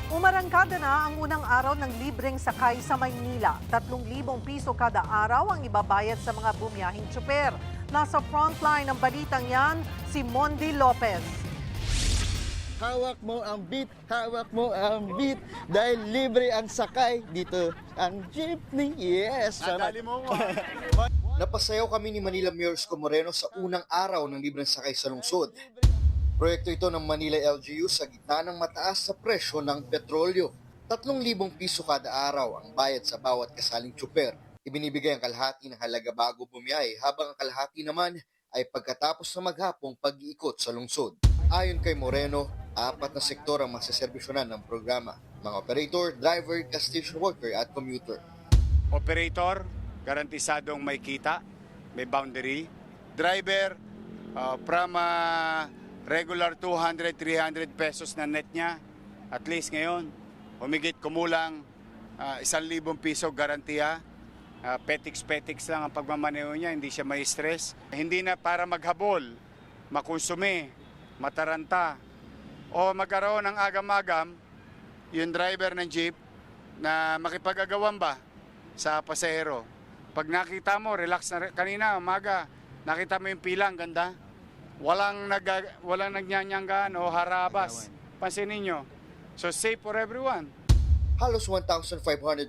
Umarangkada na ang unang araw ng libreng sakay sa Maynila. 3,000 piso kada araw ang ibabayad sa mga bumiyahing tsuper. Nasa frontline ng balitang yan, si Mondi Lopez. Hawak mo ang beat, dahil libre ang sakay, dito ang jeepney, yes! Nadali mo ko. Napasayaw kami ni Manila Mayor Isko Moreno sa unang araw ng libreng sakay sa lungsod. Proyekto ito ng Manila LGU sa gitna ng mataas sa presyo ng petrolyo. 3,000 piso kada araw ang bayad sa bawat kasaling tsuper. Ibinibigay ang kalahati ng halaga bago bumiyahe habang ang kalahati naman ay pagkatapos na maghapong pag-iikot sa lungsod. Ayon kay Moreno, 4 na sektor ang masaserbisyonan ng programa. Mga operator, driver, station worker at commuter. Operator, garantisadong may kita, may boundary. Driver, from regular 200, 300 pesos na net niya, at least ngayon, humigit kumulang 1,000 piso garantiya. Petix lang ang pagmamaneho niya, hindi siya may stress. Hindi na para maghabol, makonsume, mataranta, o magkaroon ng agam-agam yung driver ng jeep na makipag-agawan ba sa pasahero. Pag nakita mo, relax na kanina, umaga, nakita mo yung pila, ang ganda. Walang nagnyanyangan o harabas. Pansinin nyo. So safe for everyone. Halos 1,500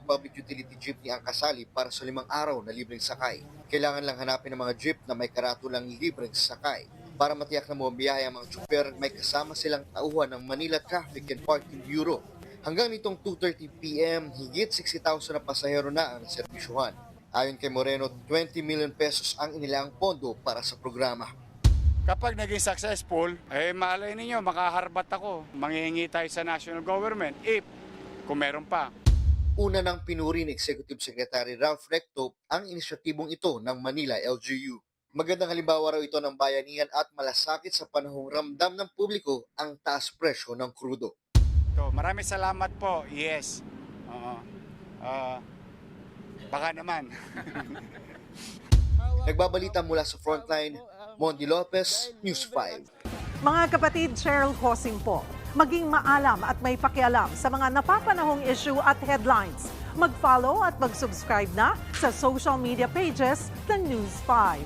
public utility jeepney ang kasali para sa 5 araw na libreng sakay. Kailangan lang hanapin ng mga jeep na may karatulang libreng sakay. Para matiyak na bumabiyahe ang mga tsuper, may kasama silang tauhan ng Manila Traffic and Parking Bureau. Hanggang nitong 2:30 p.m., higit 60,000 na pasahero na ang naserbisyuhan. Ayon kay Moreno, 20 million pesos ang inilaang pondo para sa programa. Kapag naging successful, malay ninyo, makaharbat ako. Manghihingi tayo sa national government kung meron pa. Una nang pinuri ni Executive Secretary Ralph Recto ang inisyatibong ito ng Manila LGU. Magandang halimbawa raw ito ng bayanihan at malasakit sa panahong ramdam ng publiko ang taas presyo ng krudo. Maraming salamat po. Yes. Baka naman. Nagbabalita mula sa Frontline, Mondi Lopez, News 5. Mga kapatid, Cheryl Cosing po. Maging maalam at may pakialam sa mga napapanahong issue at headlines. Mag-follow at mag-subscribe na sa social media pages ng News 5.